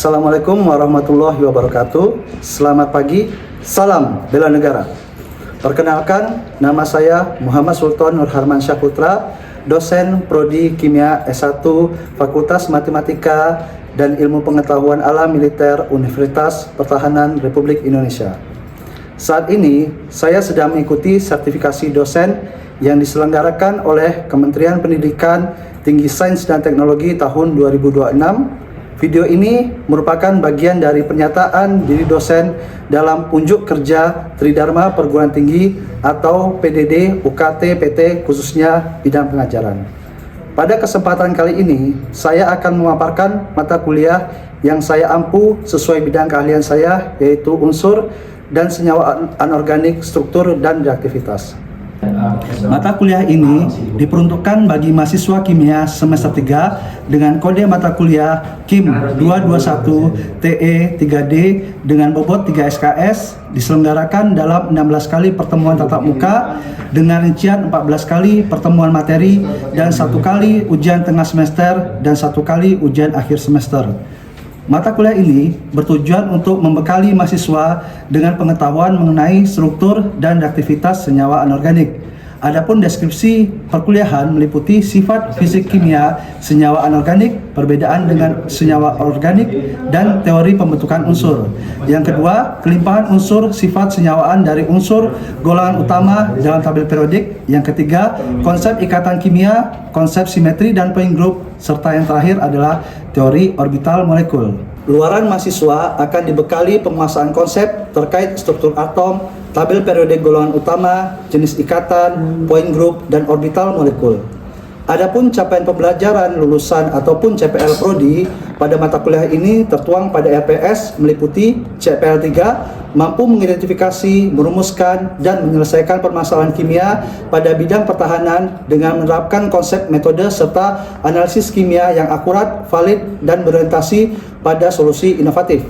Assalamualaikum warahmatullahi wabarakatuh. Selamat pagi, salam bela negara. Perkenalkan, nama saya Muhammad Sultan Nur Harman Syahputra, dosen Prodi Kimia S1 Fakultas Matematika dan Ilmu Pengetahuan Alam Militer Universitas Pertahanan Republik Indonesia. Saat ini, saya sedang mengikuti sertifikasi dosen yang diselenggarakan oleh Kementerian Pendidikan Tinggi Sains dan Teknologi tahun 2026. Video ini merupakan bagian dari pernyataan diri dosen dalam unjuk kerja Tridharma Perguruan Tinggi atau PDD UKT PT khususnya bidang pengajaran. Pada kesempatan kali ini, saya akan memaparkan mata kuliah yang saya ampu sesuai bidang keahlian saya, yaitu unsur dan senyawa anorganik, struktur dan reaktivitas. Mata kuliah ini diperuntukkan bagi mahasiswa kimia semester 3 dengan kode mata kuliah KIM 221 TE 3D dengan bobot 3 SKS, diselenggarakan dalam 16 kali pertemuan tatap muka dengan rincian 14 kali pertemuan materi dan 1 kali ujian tengah semester dan 1 kali ujian akhir semester. Mata kuliah ini bertujuan untuk membekali mahasiswa dengan pengetahuan mengenai struktur dan aktivitas senyawa anorganik. Adapun deskripsi perkuliahan meliputi sifat fisik kimia senyawa anorganik, perbedaan dengan senyawa organik, dan teori pembentukan unsur. Yang kedua, kelimpahan unsur sifat senyawaan dari unsur golongan utama dalam tabel periodik. Yang ketiga, konsep ikatan kimia, konsep simetri dan point group, serta yang terakhir adalah teori orbital molekul. Luaran mahasiswa akan dibekali penguasaan konsep terkait struktur atom, tabel periodik golongan utama, jenis ikatan, point group, dan orbital molekul. Adapun capaian pembelajaran lulusan ataupun CPL Prodi pada mata kuliah ini tertuang pada RPS meliputi CPL 3, mampu mengidentifikasi, merumuskan, dan menyelesaikan permasalahan kimia pada bidang pertahanan dengan menerapkan konsep metode serta analisis kimia yang akurat, valid, dan berorientasi pada solusi inovatif.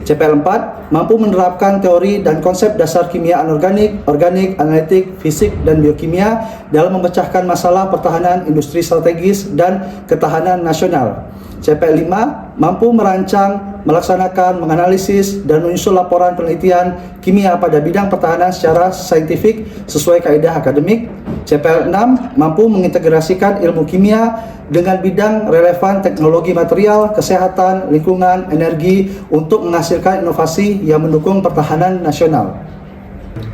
CPL 4 mampu menerapkan teori dan konsep dasar kimia anorganik, organik, analitik, fisik, dan biokimia dalam memecahkan masalah pertahanan industri strategis dan ketahanan nasional. CPL 5 mampu merancang, melaksanakan, menganalisis, dan menyusun laporan penelitian kimia pada bidang pertahanan secara saintifik sesuai kaidah akademik. CPL 6 mampu mengintegrasikan ilmu kimia dengan bidang relevan teknologi material, kesehatan, lingkungan, energi untuk menghasilkan inovasi yang mendukung pertahanan nasional.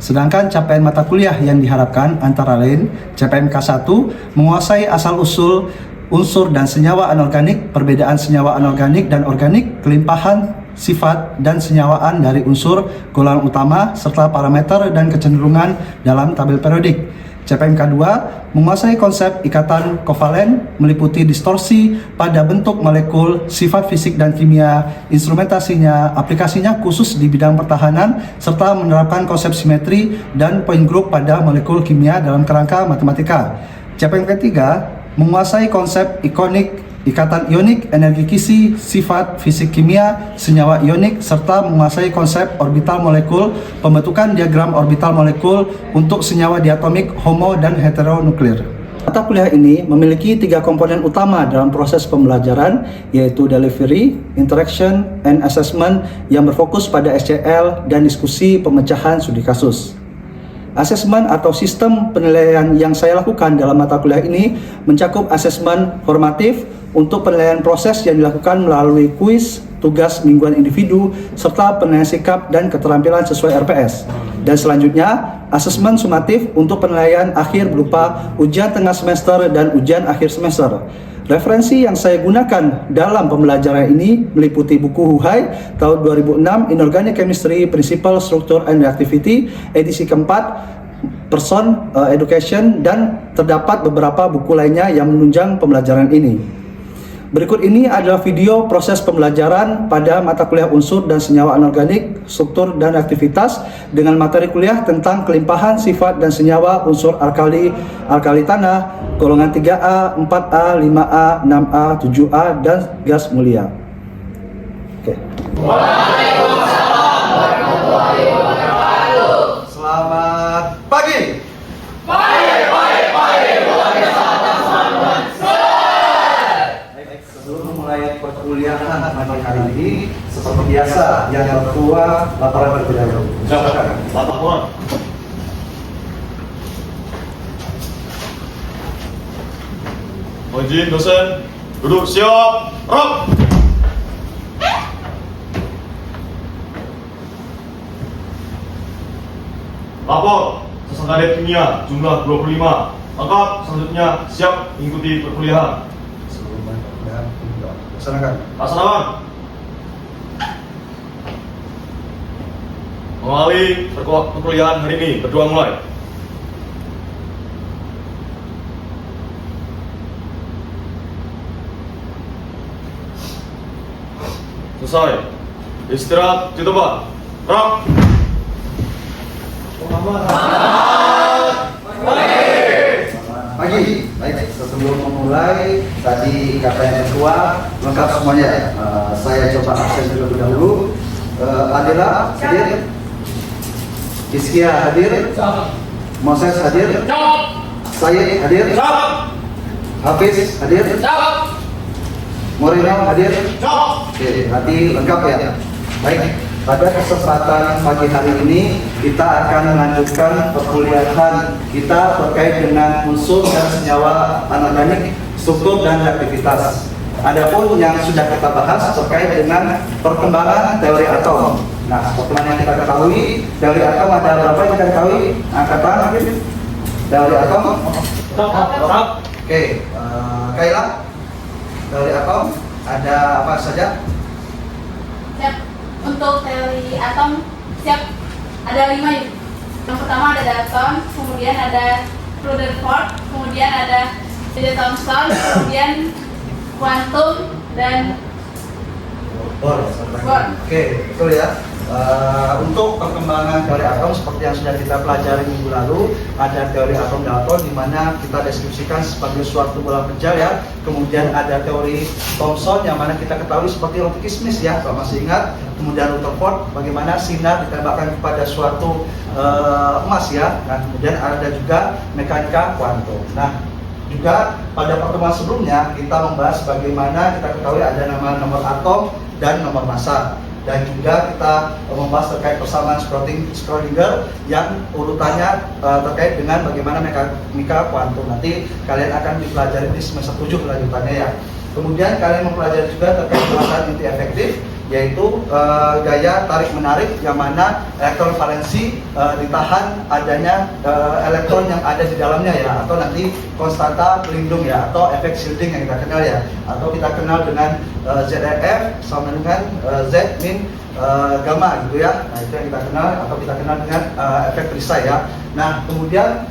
Sedangkan capaian mata kuliah yang diharapkan antara lain CPMK 1 menguasai asal-usul unsur dan senyawa anorganik, perbedaan senyawa anorganik dan organik, kelimpahan sifat dan senyawaan dari unsur golongan utama, serta parameter dan kecenderungan dalam tabel periodik. CPMK 2 menguasai konsep ikatan kovalen, meliputi distorsi pada bentuk molekul, sifat fisik dan kimia, instrumentasinya, aplikasinya khusus di bidang pertahanan, serta menerapkan konsep simetri dan point group pada molekul kimia dalam kerangka matematika. CPMK 3 menguasai konsep ikonik, ikatan ionik, energi kisi, sifat fisik kimia, senyawa ionik, serta menguasai konsep orbital molekul, pembentukan diagram orbital molekul untuk senyawa diatomik, homo, dan heteronuklir. Mata kuliah ini memiliki 3 komponen utama dalam proses pembelajaran, yaitu delivery, interaction, and assessment yang berfokus pada SCL dan diskusi pemecahan studi kasus. Asesmen atau sistem penilaian yang saya lakukan dalam mata kuliah ini mencakup asesmen formatif untuk penilaian proses yang dilakukan melalui kuis, tugas mingguan individu, serta penilaian sikap dan keterampilan sesuai RPS. Dan selanjutnya, asesmen sumatif untuk penilaian akhir berupa ujian tengah semester dan ujian akhir semester. Referensi yang saya gunakan dalam pembelajaran ini meliputi buku Huhai tahun 2006, Inorganic Chemistry, Principle, Structure, and Reactivity, edisi keempat, Person Education, dan terdapat beberapa buku lainnya yang menunjang pembelajaran ini. Berikut ini adalah video proses pembelajaran pada mata kuliah unsur dan senyawa anorganik, struktur dan aktivitas dengan materi kuliah tentang kelimpahan sifat dan senyawa unsur alkali tanah, golongan 3A, 4A, 5A, 6A, 7A, dan gas mulia. Oke. Waalaikumsalam warahmatullahi wabarakatuh. Selamat pagi. Sebelum mulai perkuliahan pagi hari ini, seperti biasa yang tertua laporan terlebih dahulu. Silakan. Laporan. Mohon izin dosen, duduk siap, rap. Lapor, sesama Kadep Kimia jumlah 25. Lengkap, selanjutnya siap mengikuti perkuliahan. Laksanakan. Laksanakan. Mengawali perkuliahan hari ini, berdua mulai. Selesai. Istirahat di tempat. Rap. Pagi. Baik, sebelum memulai tadi kata yang kedua lengkap semuanya ya. Saya coba absen terlebih dahulu. Adela hadir, Iskia hadir, Moses hadir, Sayyid hadir, Hafiz hadir, Moreno hadir. Oke, nanti lengkap ya. Baik, pada kesempatan pagi hari ini kita akan melanjutkan perkuliahan kita terkait dengan unsur dan senyawa anorganik, struktur dan aktivitas. Adapun yang sudah kita bahas terkait dengan perkembangan teori atom. Nah, seperti yang kita ketahui, teori atom ada berapa yang kita ketahui? Angkatan mungkin? Teori atom? Oke, Kaila, teori atom ada apa saja? Siap. Untuk teori atom, siap. Ada 5 ya. Yang pertama ada Dalton, kemudian ada Rutherford, kemudian ada Thomson, kemudian kuantum dan Bohr. Oke, betul ya. Untuk perkembangan teori atom seperti yang sudah kita pelajari minggu lalu, ada teori atom Dalton di mana kita deskripsikan sebagai suatu bola kecil ya. Kemudian ada teori Thomson yang mana kita ketahui seperti roti kismis ya, kalau masih ingat. Kemudian Rutherford bagaimana sinar ditembakkan kepada suatu emas ya. Nah, kemudian ada juga mekanika kuantum. Nah, juga pada pertemuan sebelumnya kita membahas bagaimana kita ketahui ada nama nomor atom dan nomor massa, dan juga kita membahas terkait persamaan Schrödinger yang urutannya terkait dengan bagaimana mekanika kuantum. Nanti kalian akan dipelajari di semester 7 kelanjutannya ya. Kemudian kalian mempelajari juga terkait bahasan inti efektif, yaitu gaya tarik menarik yang mana elektron valensi ditahan adanya elektron yang ada di dalamnya ya, atau nanti konstanta pelindung ya, atau efek shielding yang kita kenal ya, atau kita kenal dengan ZRF sama dengan Z min gamma gitu ya. Nah, itu yang kita kenal, atau kita kenal dengan efek perisai ya. Nah, kemudian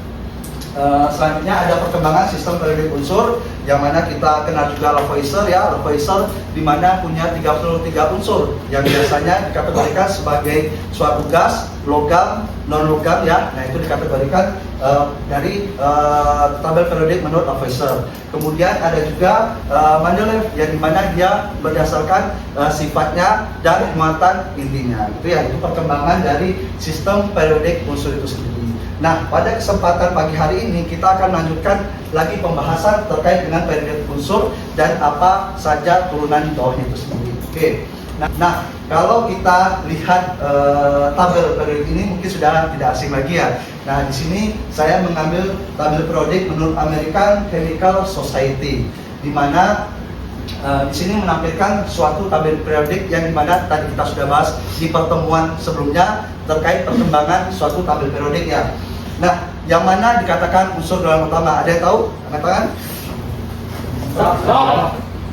selanjutnya ada perkembangan sistem periodik unsur yang mana kita kenal juga Lavoisier ya. Lavoisier di mana punya 33 unsur yang biasanya dikategorikan sebagai suatu gas, logam, non logam ya. Nah, itu dikategorikan dari tabel periodik menurut Lavoisier. Kemudian ada juga Mendeleev yang dimana dia berdasarkan sifatnya dan muatan intinya. Itu ya, itu perkembangan dari sistem periodik unsur itu sendiri. Nah, pada kesempatan pagi hari ini kita akan lanjutkan lagi pembahasan terkait dengan periodik unsur dan apa saja turunan di bawahnya itu sendiri. Oke. Nah, kalau kita lihat tabel periodik ini mungkin sudah tidak asing lagi ya. Nah, di sini saya mengambil tabel periodik menurut American Chemical Society, di mana di sini menampilkan suatu tabel periodik yang dimana tadi kita sudah bahas di pertemuan sebelumnya terkait perkembangan suatu tabel periodik ya. Nah, yang mana dikatakan unsur golongan utama? Ada yang tahu? Angkat tangan.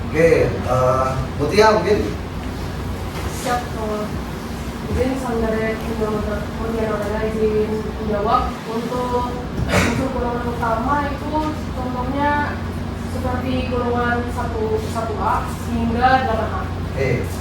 Oke, Mutia mungkin. Siap. Izin saudara kemudian izin menjawab. Untuk unsur golongan utama itu contohnya seperti golongan 1A hingga 8A.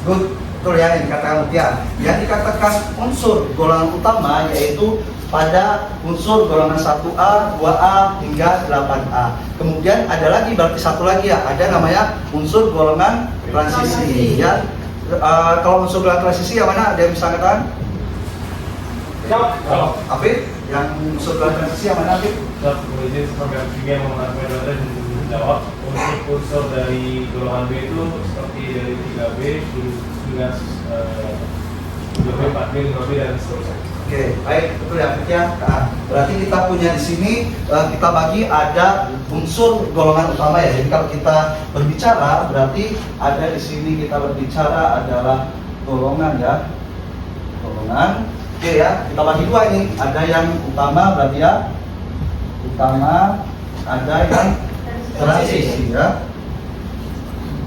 Good. Betul ya yang dikatakan Mutia. Yang dikatakan unsur golongan utama yaitu pada unsur golongan 1A, 2A hingga 8A. Kemudian ada lagi, berarti satu lagi ya, ada namanya unsur golongan transisi ya. Kalau unsur golongan transisi yang mana? Ada yang bisa katakan? Afif, yang unsur golongan transaksi yang mana Afif? Kemudian sampai ketiga mengatakan dan menjawab untuk unsur dari golongan B itu seperti dari 3B hingga 2B, 4B, 5B dan seterusnya. Oke, baik, betul ya Afif ya. Nah, berarti kita punya di sini kita bagi ada unsur golongan utama ya. Jadi kalau kita berbicara berarti ada di sini kita berbicara adalah golongan ya. Golongan. Oke ya, kita bagi dua ini. Ada yang utama berarti ya. Utama, ada yang transisi ya.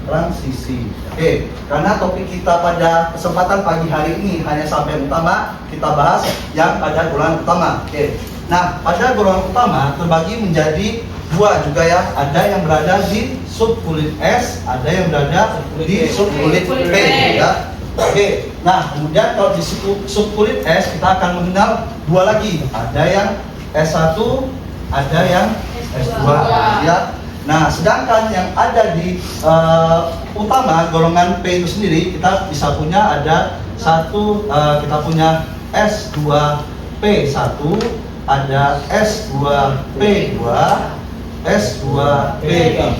Transisi. Oke, karena topik kita pada kesempatan pagi hari ini hanya sampai utama, kita bahas yang pada golongan utama. Oke. Nah, pada golongan utama terbagi menjadi dua juga ya. Ada yang berada di subkulit S, ada yang berada di subkulit P ya. Oke. Nah, kemudian kalau di subkulit S kita akan mengenal dua lagi. Ada yang S1, ada yang S2 ya. Nah, sedangkan yang ada di utama golongan P itu sendiri kita bisa punya ada kita punya S2P1, ada S2P2, S2P3,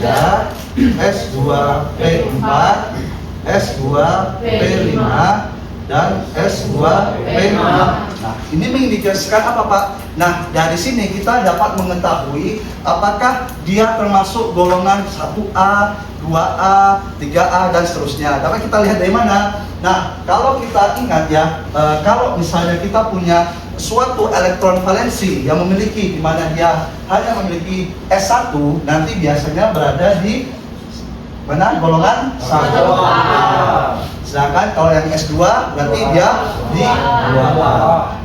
S2P4, S2P5 dan S2P6. Nah, ini mengindikasikan apa Pak? Nah, dari sini kita dapat mengetahui apakah dia termasuk golongan 1A, 2A, 3A dan seterusnya. Dapat kita lihat dari mana? Nah, kalau kita ingat ya, kalau misalnya kita punya suatu elektron valensi yang memiliki di mana dia hanya memiliki S1, nanti biasanya berada di mana? Golongan 1A. Sedangkan kalau yang S2 berarti dia di 2A.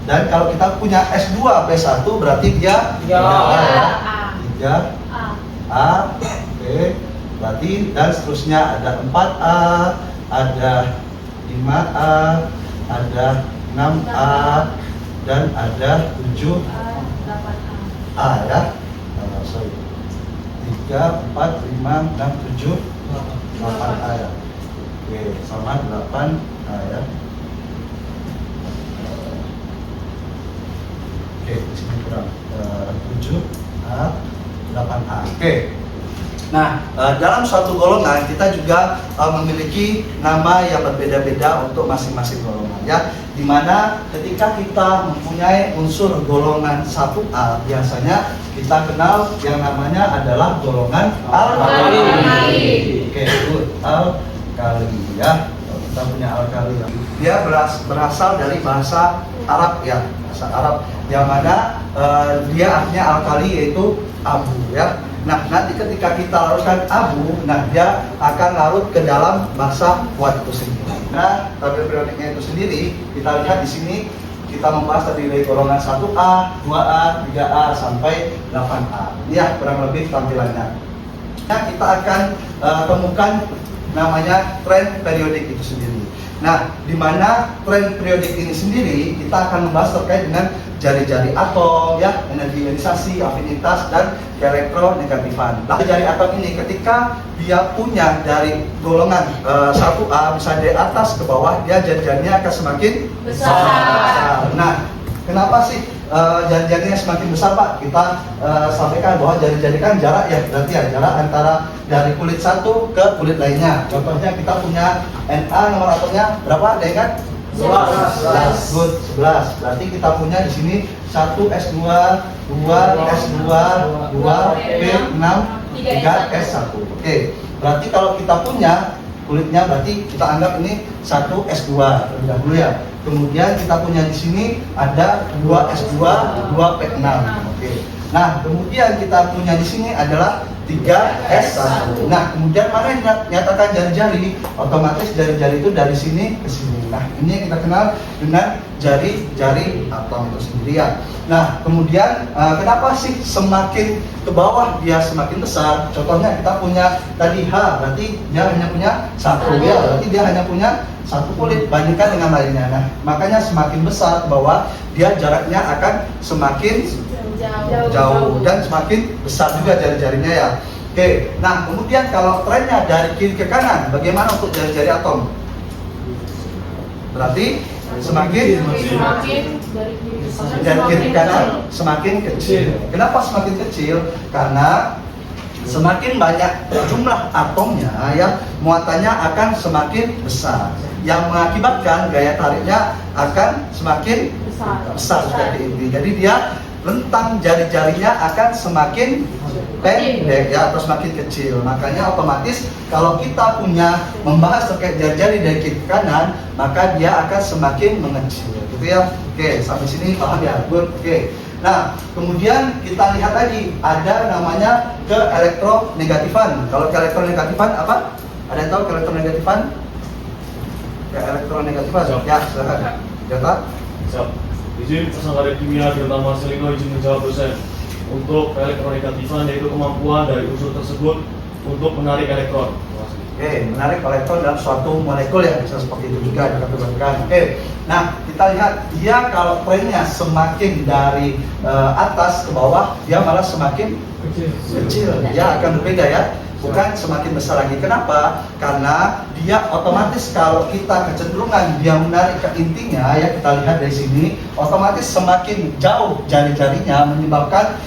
Dan kalau kita punya S2 P1 berarti dia 3A. 3A. Oke. Berarti dan seterusnya ada 4A, ada 5A, ada 6A dan ada 7A ya. Sorry. 3, 4, 5, 6, 7, 8A ya. Oke, sama 8A ya. Oke, di sini kurang 7A, 8A. Oke. Nah, dalam suatu golongan kita juga memiliki nama yang berbeda-beda untuk masing-masing golongan ya. Dimana ketika kita mempunyai unsur golongan 1A, biasanya kita kenal yang namanya adalah golongan alkali. Oke, good. Alkali ya. Kita punya alkali. Dia berasal dari bahasa Arab ya, bahasa Arab yang mana dia artinya alkali yaitu abu ya. Nah, nanti ketika kita larutkan abu, nah dia akan larut ke dalam basa kuat itu sendiri. Nah, tabel periodiknya itu sendiri kita lihat di sini kita membahas tadi dari golongan 1A, 2A, 3A sampai 8A. Ini ya kurang lebih tampilannya. Nah, kita akan temukan namanya tren periodik itu sendiri. Nah, di mana tren periodik ini sendiri kita akan membahas terkait dengan jari-jari atom ya, energi ionisasi, afinitas dan elektronegatifan. Nah, jari atom ini ketika dia punya dari golongan 1A bisa dari atas ke bawah, dia jari-jarinya akan semakin besar. Nah, kenapa sih jari-jarinya semakin besar Pak? Kita sampaikan bahwa jari-jari kan jarak ya, berarti ya jarak antara dari kulit satu ke kulit lainnya. Contohnya kita punya Na nomor atomnya berapa? Ada ingat? 11. Good, 11. Berarti kita punya di sini 1 S2, 2 S2, 2 P6, 3 S1. Oke. Berarti kalau kita punya kulitnya berarti kita anggap ini 1 S2 terlebih dahulu ya. Kemudian kita punya di sini ada 2 S2, 2 P6. Oke. Nah, kemudian kita punya di sini adalah 3 S1. Nah, kemudian mana yang dinyatakan jari-jari? Otomatis jari-jari itu dari sini ke sini. Nah, ini yang kita kenal dengan jari-jari atom itu sendiri ya. Nah, kemudian kenapa sih semakin ke bawah dia semakin besar? Contohnya kita punya tadi H, berarti dia hanya punya satu ya, berarti dia hanya punya satu kulit bandingkan dengan lainnya. Nah, makanya semakin besar ke bawah dia jaraknya akan semakin jauh dan semakin besar juga jari-jarinya ya. Oke, nah kemudian kalau trennya dari kiri ke kanan, bagaimana untuk jari-jari atom? Berarti Semakin dari kiri kanan semakin kecil. Kenapa semakin kecil? Karena semakin banyak jumlah atomnya ya, muatannya akan semakin besar, yang mengakibatkan gaya tariknya akan semakin besar seperti ini. Jadi dia rentang jari-jarinya akan semakin pendek ya, atau semakin kecil. Makanya otomatis kalau kita punya membahas terkait jari-jari dari kiri ke kanan, maka dia akan semakin mengecil gitu ya. Oke, sampai sini paham ya? Good. Oke. Nah, kemudian kita lihat lagi ada namanya keelektronegatifan. Kalau keelektronegatifan apa? Ada yang tahu keelektronegatifan? Keelektronegatifan? Ya, silakan. Jata. Siap. Izin tersangka dari kimia Delta Marcelino izin menjawab dosen. Untuk elektronegatifan yaitu kemampuan dari unsur tersebut untuk menarik elektron. Oke, menarik elektron dalam suatu molekul ya, bisa seperti itu juga dikategorikan. Oke, nah kita lihat dia kalau trennya semakin dari atas ke bawah, dia malah semakin kecil. Dia akan berbeda ya, bukan semakin besar lagi. Kenapa? Karena dia otomatis kalau kita kecenderungan dia menarik ke intinya ya, kita lihat dari sini, otomatis semakin jauh jari-jarinya menyebabkan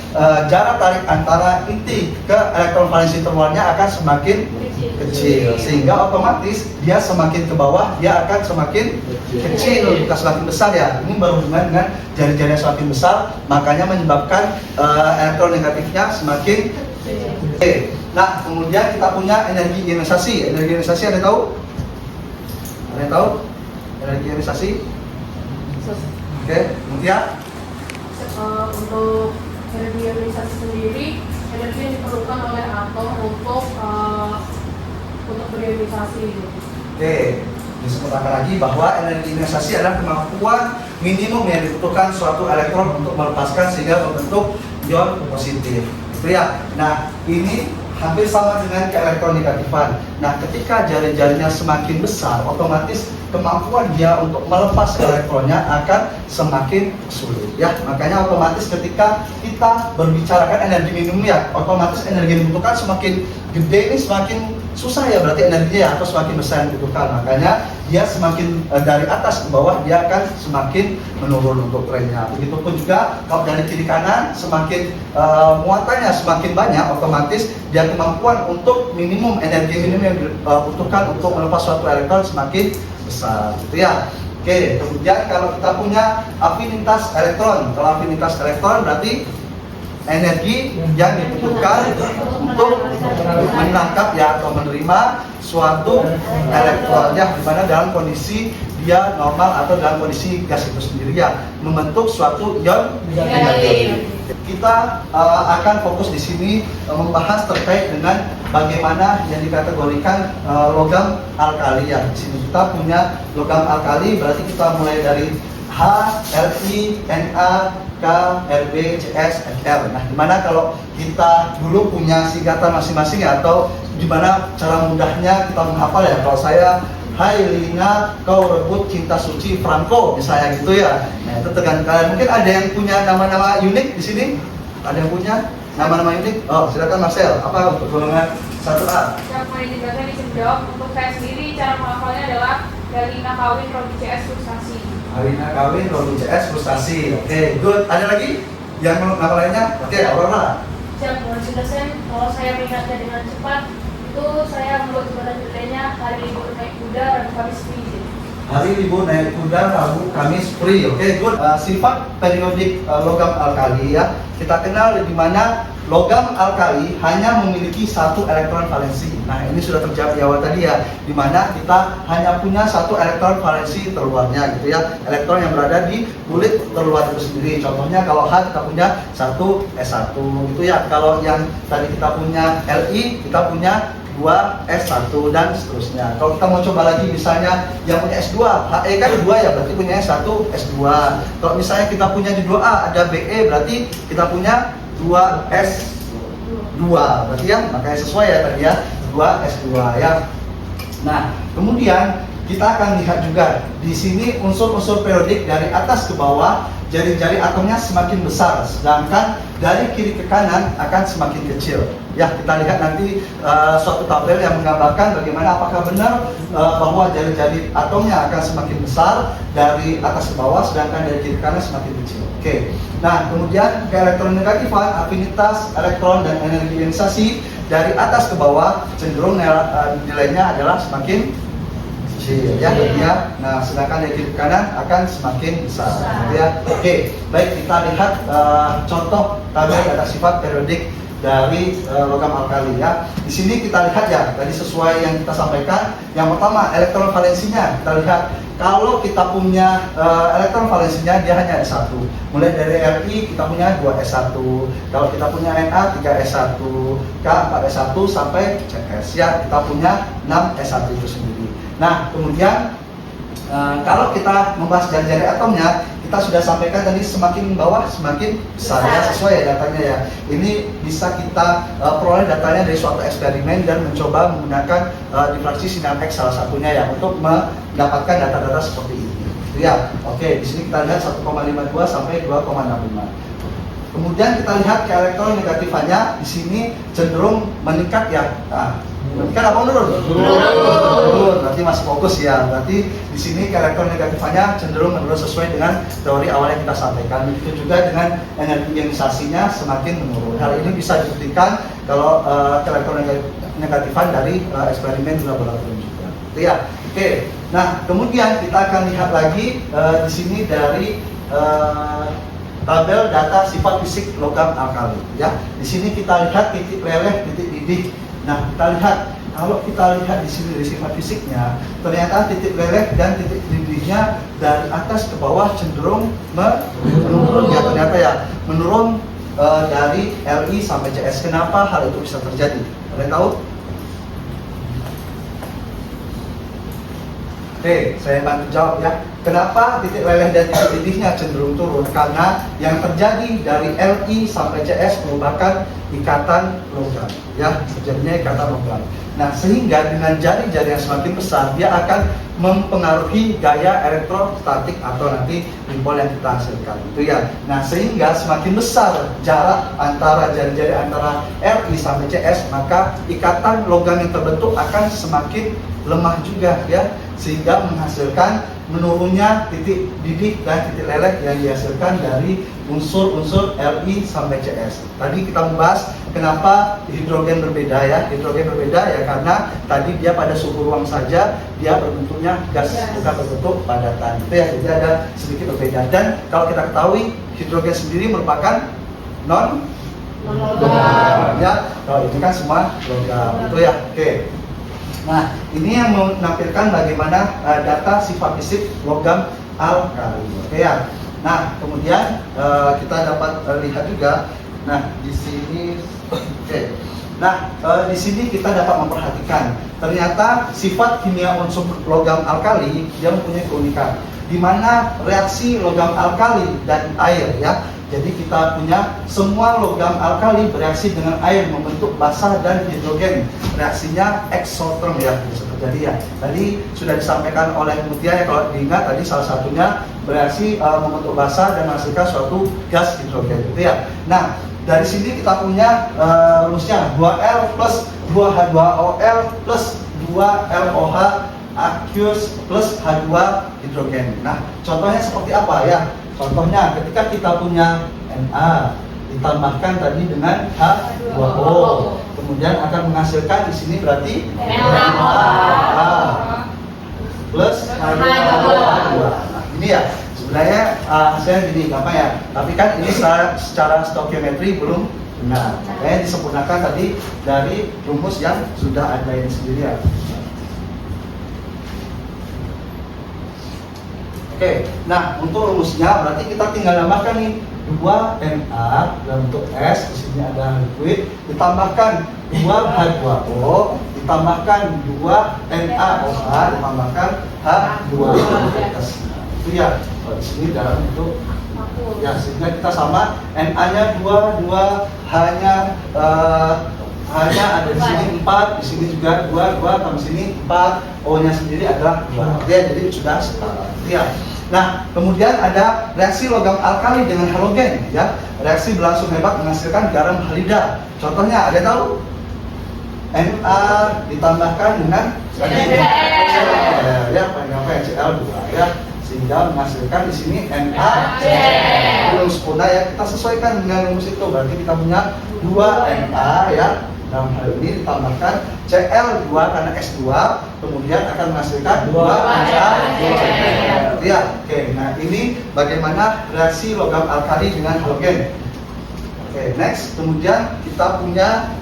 jarak tarik antara inti ke elektron valensi terluarnya akan semakin kecil, sehingga otomatis dia semakin ke bawah dia akan semakin kecil, bukan semakin besar ya. Ini berhubungan dengan jari-jari yang semakin besar, makanya menyebabkan elektronegatifnya semakin kecil. Nah, kemudian kita punya energi ionisasi. Energi ionisasi ada tahu? Ada yang tahu? Energi ionisasi? Oke, kemudian untuk energi ionisasi sendiri, energi yang diperlukan oleh atom untuk berionisasi. Oke, disebutkan lagi bahwa energi ionisasi adalah kemampuan minimum yang dibutuhkan suatu elektron untuk melepaskan sehingga membentuk ion positif. Itu ya. Nah, ini hampir sama dengan keelektronegatifan. Nah, ketika jari-jarinya semakin besar, otomatis kemampuan dia untuk melepas elektronnya akan semakin sulit. Ya, makanya otomatis ketika kita berbicarakan energi minimum ya, otomatis energi yang dibutuhkan semakin gede ini semakin susah ya, berarti energinya ya, atau semakin besar yang dibutuhkan. Makanya dia semakin dari atas ke bawah dia akan semakin menurun untuk trennya. Begitupun juga kalau dari kiri kanan semakin muatannya semakin banyak, otomatis dia kemampuan untuk minimum energi minimum yang dibutuhkan untuk melepas suatu elektron semakin besar, gitu ya. Oke, kemudian kalau kita punya afinitas elektron, kalau afinitas elektron berarti energi yang dibutuhkan untuk menangkap ya atau menerima suatu elektron ya, di mana dalam kondisi dia normal atau dalam kondisi gas itu sendiri ya membentuk suatu ion negatif. Kita akan fokus di sini membahas terkait dengan bagaimana yang dikategorikan logam alkali ya. Di sini kita punya logam alkali, berarti kita mulai dari H, Li, Na, K, Rb, Cs, Fr. Nah, dimana kalau kita dulu punya singkatan masing-masing ya, atau dimana cara mudahnya kita menghafal ya. Kalau saya, Hai Lina, kau rebut cinta suci Franco, misalnya gitu ya. Nah, itu tergantung kalian. Mungkin ada yang punya nama-nama unik di sini? Ada yang punya nama-nama unik? Oh, silakan Marcel. Apa untuk golongan 1A? Siapa yang dijaga dijawab. Untuk saya sendiri, cara menghafalnya adalah Lina kawin Robi CS frustasi. Lina kawin Robi CS frustasi. Oke, good. Ada lagi yang nama lainnya? Oke, Aurora. Siap, dosen. Kalau saya mengingatnya dengan cepat, itu saya membuat jembatan nilainya hari libur naik kuda dan Kamis free. Hari libur naik kuda, Rabu, Kamis free. Oke, good. Sifat periodik logam alkali ya. Kita kenal di mana logam alkali hanya memiliki satu elektron valensi. Nah, ini sudah terjawab di awal tadi ya, di mana kita hanya punya satu elektron valensi terluarnya gitu ya. Elektron yang berada di kulit terluar itu sendiri. Contohnya kalau H kita punya 1 S1 gitu ya. Kalau yang tadi kita punya Li, kita punya 2 S1 dan seterusnya. Kalau kita mau coba lagi misalnya yang punya S2, HE kan 2 ya, berarti punya S1 S2. Kalau misalnya kita punya di 2A ada BE, berarti kita punya 2S2, berarti ya, makanya sesuai ya tadi ya, 2S2 ya. Nah, kemudian kita akan lihat juga di sini unsur-unsur periodik dari atas ke bawah jari-jari atomnya semakin besar, sedangkan dari kiri ke kanan akan semakin kecil. Ya, kita lihat nanti suatu tabel yang menggambarkan bagaimana apakah benar bahwa jari-jari atomnya akan semakin besar dari atas ke bawah, sedangkan dari kiri ke kanan semakin kecil. Oke. Nah, kemudian keelektronegatifan, afinitas elektron dan energi ionisasi dari atas ke bawah cenderung nilainya adalah semakin kecil, ya, nah sedangkan dari kiri ke kanan akan semakin besar, ya. Oke, baik, kita lihat contoh tabel data sifat periodik dari logam alkali, ya. Di sini kita lihat, ya, tadi sesuai yang kita sampaikan. Yang pertama, elektron valensinya kita lihat. Kalau kita punya elektron valensinya dia hanya ada 1. Mulai dari Li kita punya 2s1. Kalau kita punya Na 3s1, K 4s1 sampai Cs, ya, kita punya 6s1 itu sendiri. Nah, kemudian kalau kita membahas jari-jari atomnya, kita sudah sampaikan tadi semakin bawah semakin besar, ya, sesuai ya datanya, ya. Ini bisa kita peroleh datanya dari suatu eksperimen dan mencoba menggunakan difraksi sinar X salah satunya, ya, untuk mendapatkan data-data seperti ini. Ya, oke, di sini kita lihat 1,52 sampai 2,65. Kemudian kita lihat ke elektron negatifannya, di sini cenderung meningkat, ya. Nah, meningkat apa menurun? Menurun. Berarti masih fokus, ya. Berarti di sini elektron negatifannya cenderung menurun sesuai dengan teori awal yang kita sampaikan. Begitu juga dengan energi ionisasinya semakin menurun. Hal ini bisa dibuktikan kalau elektron negatifan dari eksperimen di laboratorium juga. Itu, ya. Oke. Nah, kemudian kita akan lihat lagi di sini dari tabel data sifat fisik logam alkali, ya. Di sini kita lihat titik leleh, titik didih. Nah, kita lihat, kalau kita lihat di sini dari sifat fisiknya, ternyata titik leleh dan titik didihnya dari atas ke bawah cenderung menurun, ya, ternyata, ya, menurun dari Li sampai Cs. Kenapa hal itu bisa terjadi? Kalian tahu? Oke, saya bantu jawab, ya. Kenapa titik leleh dan titik didihnya cenderung turun? Karena yang terjadi dari Li sampai Cs merupakan ikatan logam, ya, terjadinya ikatan logam. Nah, sehingga dengan jari-jari yang semakin besar, dia akan mempengaruhi gaya elektrostatik atau nanti dipol yang kita hasilkan, itu, ya. Nah, sehingga semakin besar jarak antara jari-jari antara Li sampai Cs, maka ikatan logam yang terbentuk akan semakin lemah juga, ya, sehingga menghasilkan menurunnya titik didih dan titik leleh yang dihasilkan dari unsur-unsur Li sampai Cs. Tadi kita membahas kenapa hidrogen berbeda, ya. Hidrogen berbeda, ya, karena tadi dia pada suhu ruang saja dia berbentuknya gas, bukan berbentuk padatan. Itu, ya, jadi ada sedikit berbeda. Dan kalau kita ketahui hidrogen sendiri merupakan non logam, ya. Kalau itu kan semua logam, itu, ya. Oke. Nah, ini yang menampilkan bagaimana data sifat fisik logam alkali. Oke, ya. Nah, kemudian kita dapat lihat juga. Nah, di sini, oke. Nah, di sini kita dapat memperhatikan ternyata sifat kimia unsur logam alkali dia mempunyai keunikan, di mana reaksi logam alkali dan air, ya. Jadi kita punya semua logam alkali bereaksi dengan air membentuk basa dan hidrogen. Reaksinya eksoterm, ya, bisa terjadi, ya. Tadi sudah disampaikan oleh Mutia, ya, kalau diingat tadi salah satunya bereaksi membentuk basa dan menghasilkan suatu gas hidrogen, itu, ya. Nah, dari sini kita punya rumusnya 2L plus 2H2OL plus 2LOH aqueous plus H2 hidrogen. Nah, contohnya seperti apa, ya? Contohnya ketika kita punya Na ditambahkan tadi dengan H2O, kemudian akan menghasilkan di sini berarti Na plus H2O. Nah, ini, ya, sebenarnya hasilnya gini, gampang, ya. Tapi kan ini secara stokiometri belum benar. Makanya disempurnakan tadi dari rumus yang sudah ada ini sendiri, ya. Oke, nah, untuk rumusnya berarti kita tinggal tambahkan nih 2Na dalam bentuk S, di sini ada liquid, ditambahkan 2H2O, ditambahkan 2NaOH, ditambahkan H2O. Itu, ya, di sini dalam bentuk, ya, sehingga kita sama Na-nya 2, H-nya hanya ada di sini 4, di sini juga 2 tambah sini 4, O-nya sendiri adalah 2. Ya, jadi sudah setara. Ya. Nah, kemudian ada reaksi logam alkali dengan halogen, ya. Reaksi berlangsung hebat menghasilkan garam halida. Contohnya, ada tahu? Na ditambahkan dengan ya, panjangnya Cl2 ya, sehingga menghasilkan di sini NaCl. Belum sempurna ya, kita sesuaikan dengan rumus itu. Berarti kita punya 2 Na ya. Dalam hal ini ditambahkan Cl2 karena S2, kemudian akan menghasilkan 2 Na. Ya, oke. Nah, ini bagaimana reaksi logam alkali dengan halogen. Oke, next. Kemudian kita punya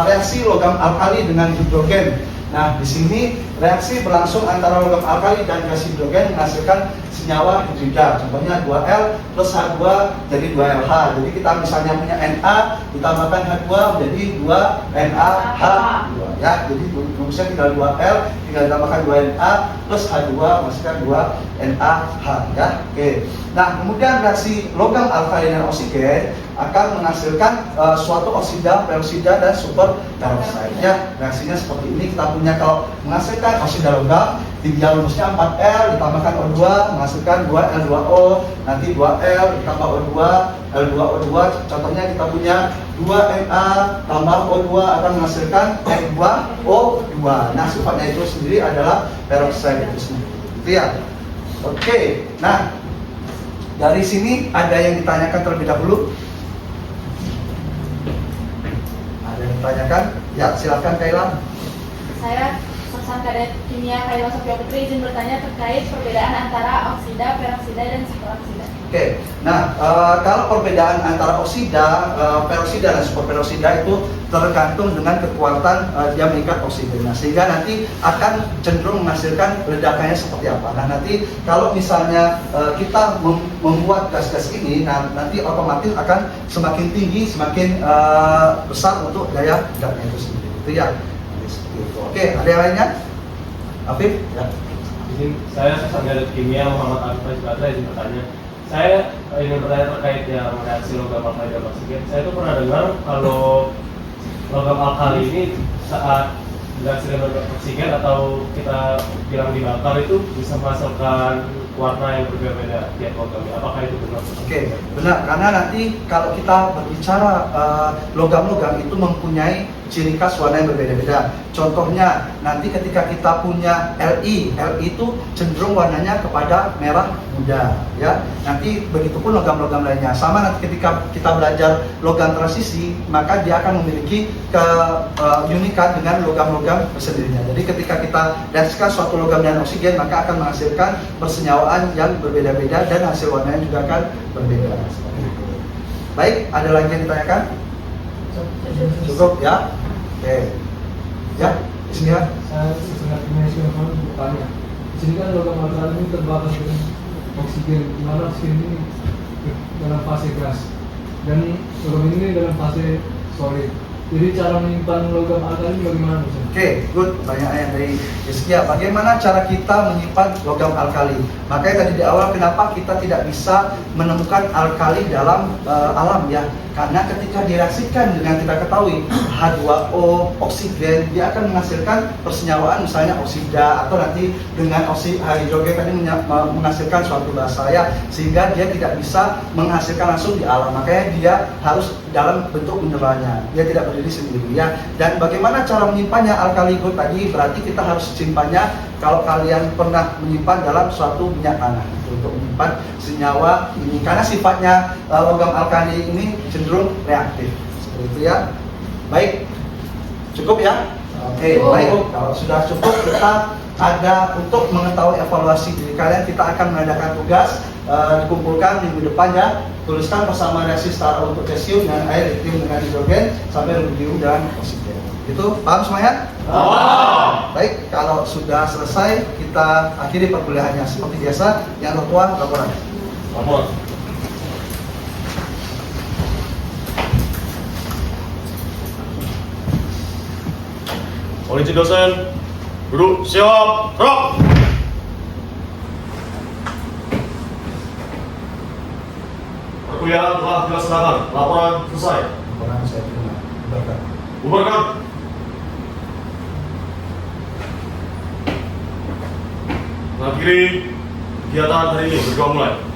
reaksi logam alkali dengan hidrogen. Nah, di sini reaksi berlangsung antara logam alkali dan gas hidrogen menghasilkan senyawa hidrida. Contohnya 2L plus H2 jadi 2LH. Jadi kita misalnya punya Na ditambahkan H2 menjadi 2NaH2 ya. Jadi rumusnya tinggal 2L tinggal ditambahkan 2Na plus H2 menghasilkan 2NaH ya. Oke. Nah, kemudian reaksi logam alkali dan oksigen akan menghasilkan suatu oksida, peroksida dan super peroksida. Ya, reaksinya seperti ini. Kita punya kalau menghasilkan oksida logam, tinggal rumusnya 4L ditambahkan O2 menghasilkan 2L2O, nanti 2L ditambah O2, L2O2. Contohnya kita punya 2Na tambah O2 akan menghasilkan N2O2. Nah, sifatnya itu sendiri adalah peroksida itu sendiri. Itu ya. Oke. Nah, dari sini ada yang ditanyakan terlebih dahulu? Ada yang ditanyakan? Ya, silakan Kaila. Saya Sarsan Kadet Kimia Kaila Sofia Putri izin bertanya terkait perbedaan antara oksida, peroksida, dan superoksida. Oke, nah kalau perbedaan antara oksida, peroksida dan superperoksida itu tergantung dengan kekuatan dia mengikat oksigen. Nah, sehingga nanti akan cenderung menghasilkan ledakannya seperti apa. Nah, nanti kalau misalnya kita membuat gas-gas ini, nah, nanti otomatis akan semakin tinggi, semakin besar untuk daya ledaknya itu sendiri. Itu ya. Oke, ada yang lainnya? Afif? Ya. Izin, saya Sarjana Kimia Muhammad Arif Batra izin bertanya. Saya ingin bertanya terkait yang reaksi logam alkali dan oksigen. Saya tuh pernah dengar kalau logam alkali ini saat reaksi dengan oksigen atau kita bilang dibakar itu bisa menghasilkan warna yang berbeda-beda tiap logamnya. Apakah itu benar? Oke, benar. Karena nanti kalau kita berbicara logam-logam itu mempunyai ciri khas warna yang berbeda-beda. Contohnya, nanti ketika kita punya Li itu cenderung warnanya kepada merah muda, ya. Nanti begitupun logam-logam lainnya. Sama nanti ketika kita belajar logam transisi, maka dia akan memiliki keunikan dengan logam-logam bersendirinya. Jadi ketika kita reaksikan suatu logam dan oksigen, maka akan menghasilkan persenyawaan yang berbeda-beda dan hasil warnanya juga akan berbeda. Baik, ada lagi yang ditanyakan? Cukup ya? Oke. Ya, di sini ya. Saya sangat menyaksikan bertanya. Di sini kan logam alkali ini terbakar dengan oksigen, di mana oksigen ini dalam fase gas dan logam ini dalam fase solid. Jadi cara menyimpan logam alkali bagaimana? Oke, good. Pertanyaan dari Rizkia. Bagaimana cara kita menyimpan logam alkali? Makanya tadi di awal kenapa kita tidak bisa menemukan alkali dalam alam ya? Karena ketika direaksikan dengan kita ketahui H2O, oksigen, dia akan menghasilkan persenyawaan misalnya oksida atau nanti dengan hidrogen tadi menghasilkan suatu basa ya, sehingga dia tidak bisa menghasilkan langsung di alam. Makanya dia harus dalam bentuk mineralnya. Dia tidak berdiri sendiri ya. Dan bagaimana cara menyimpannya alkali good tadi? Berarti kita harus simpannya kalau kalian pernah menyimpan dalam suatu minyak tanah untuk menyimpan senyawa ini, karena sifatnya logam alkali ini cenderung reaktif seperti itu ya. Baik, cukup ya. Oke, baik. Kalau sudah cukup, kita ada untuk mengetahui evaluasi diri kalian, kita akan mengadakan tugas dikumpulkan minggu depan ya. Tuliskan bersama reaksi setara untuk potassium dengan air, lithium dengan hidrogen sampai rubidium dan oksigen. Itu paham semuanya? Baik, kalau sudah selesai kita akhiri perkuliahannya seperti biasa. Yang tertua laporan. Lapor. Polisi dosen, duduk siap, gerak. Perkuliahan telah dilaksanakan, laporan selesai. Laporan saya terima. Bubarkan. akhiri kegiatan hari ini. Berdoa mulai.